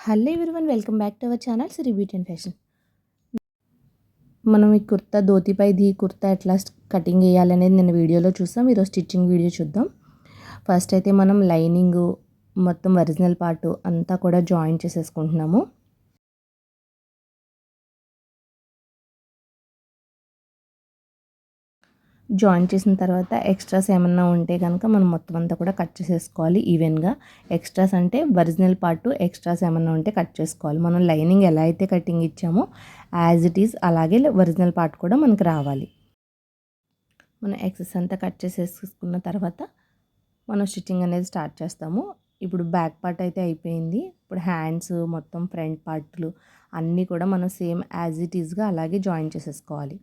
Hello everyone, welcome back to our channel Siri beauty and fashion. మనం ఈ కుర్తా ధోతిపైది కుర్తా ఎట్లా కటింగ్ వేయాలనేది నేను వీడియోలో చూసాం. ఈరోజు స్టిచ్చింగ్ వీడియో చూద్దాం. ఫస్ట్ అయితే మనం లైనింగ్ మొత్తం ఒరిజినల్ పార్ట్ అంతా కూడా జాయిన్ చేసేసుకుంటున్నాము. జాయిన్ చేసిన తర్వాత ఎక్స్ట్రాస్ ఏమన్నా ఉంటే కనుక మనం మొత్తం అంతా కూడా కట్ చేసేసుకోవాలి ఈవెన్గా. ఎక్స్ట్రాస్ అంటే ఒరిజినల్ పార్ట్ ఎక్స్ట్రాస్ ఏమన్నా ఉంటే కట్ చేసుకోవాలి. మనం లైనింగ్ ఎలా అయితే కటింగ్ ఇచ్చామో యాజ్ ఇట్ ఈజ్ అలాగే ఒరిజినల్ పార్ట్ కూడా మనకు రావాలి. మనం ఎక్సెస్ అంతా కట్ చేసేసుకున్న తర్వాత మనం స్టిచ్చింగ్ అనేది స్టార్ట్ చేస్తాము. ఇప్పుడు బ్యాక్ పార్ట్ అయితే అయిపోయింది. ఇప్పుడు హ్యాండ్స్ మొత్తం ఫ్రంట్ పార్ట్లు అన్నీ కూడా మనం సేమ్ యాజ్ ఇట్ ఈజ్గా అలాగే జాయిన్ చేసేసుకోవాలి.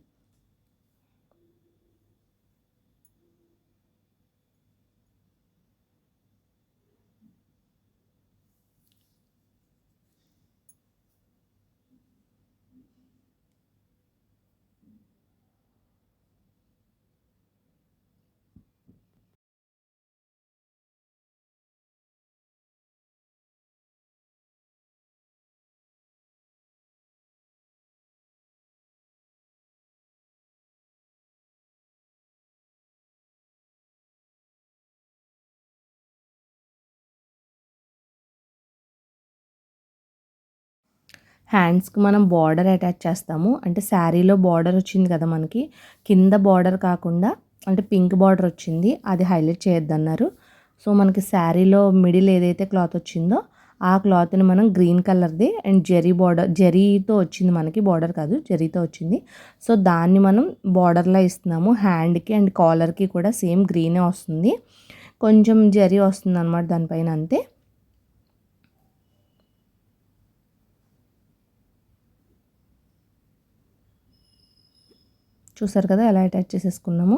హ్యాండ్స్కి మనం బార్డర్ అటాచ్ చేస్తాము. అంటే శారీలో బార్డర్ వచ్చింది కదా మనకి, కింద బార్డర్ కాకుండా అంటే పింక్ బార్డర్ వచ్చింది, అది హైలైట్ చేయొద్దన్నారు. సో మనకి శారీలో మిడిల్ ఏదైతే క్లాత్ వచ్చిందో ఆ క్లాత్ని మనం గ్రీన్ కలర్ది అండ్ జరీ బార్డర్, జరీతో వచ్చింది మనకి, బార్డర్ కాదు జరీతో వచ్చింది. సో దాన్ని మనం బార్డర్లో ఇస్తున్నాము. హ్యాండ్కి అండ్ కాలర్కి కూడా సేమ్ గ్రీనే వస్తుంది, కొంచెం జరీ వస్తుంది అన్నమాట దానిపైన, అంతే. చూసారు కదా ఎలా అటాచ్ చేసేసుకున్నాము.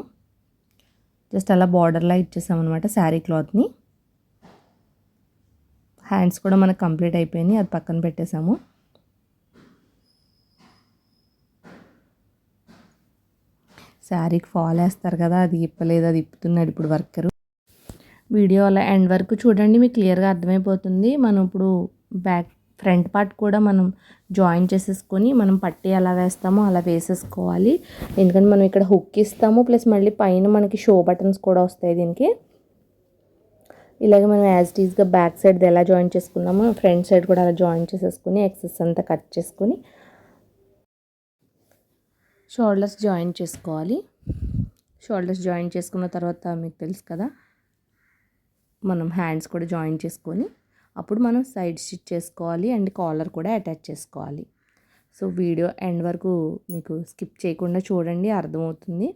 జస్ట్ అలా బార్డర్లా ఇచ్చేసామన్నమాట శారీ క్లాత్ని. హ్యాండ్స్ కూడా మనకు కంప్లీట్ అయిపోయినాయి, అది పక్కన పెట్టేసాము. శారీకి ఫాల్ వేస్తారు కదా, అది ఇప్పలేదు, అది ఇప్పుతున్నాడు ఇప్పుడు వర్కరు. వీడియో అలా ఎండ్ వరకు చూడండి, మీకు క్లియర్గా అర్థమైపోతుంది. మనం ఇప్పుడు ఫ్రంట్ పార్ట్ కూడా మనం జాయిన్ చేసేసుకొని మనం పట్టి ఎలా వేస్తామో అలా వేసేసుకోవాలి. ఎందుకంటే మనం ఇక్కడ హుక్ ఇస్తాము, ప్లస్ మళ్ళీ పైన మనకి షో బటన్స్ కూడా వస్తాయి దీనికి. ఇలాగే మనం యాజ్ టీజ్గా బ్యాక్ సైడ్ ఎలా జాయిన్ చేసుకున్నామో ఫ్రంట్ సైడ్ కూడా అలా జాయిన్ చేసేసుకొని ఎక్సెస్ అంతా కట్ చేసుకొని షోల్డర్స్ జాయిన్ చేసుకోవాలి. షోల్డర్స్ జాయిన్ చేసుకున్న తర్వాత మీకు తెలుసు కదా, మనం హ్యాండ్స్ కూడా జాయిన్ చేసుకొని అప్పుడు మనం సైడ్ స్టిచ్ చేసుకోవాలి అండ్ కాలర్ కూడా అటాచ్ చేసుకోవాలి. సో వీడియో ఎండ్ వరకు మీకు స్కిప్ చేయకుండా చూడండి, అర్థమవుతుంది.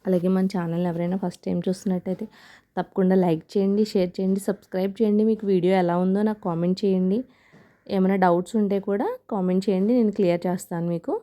అలాగే మన ఛానల్ ఎవరైనా ఫస్ట్ టైం చూస్తున్నట్టయితే తప్పకుండా లైక్ చేయండి, షేర్ చేయండి, సబ్స్క్రైబ్ చేయండి. మీకు వీడియో ఎలా ఉందో నాకు కామెంట్ చేయండి. ఏమైనా డౌట్స్ ఉంటే కూడా కామెంట్ చేయండి, నేను క్లియర్ చేస్తాను మీకు.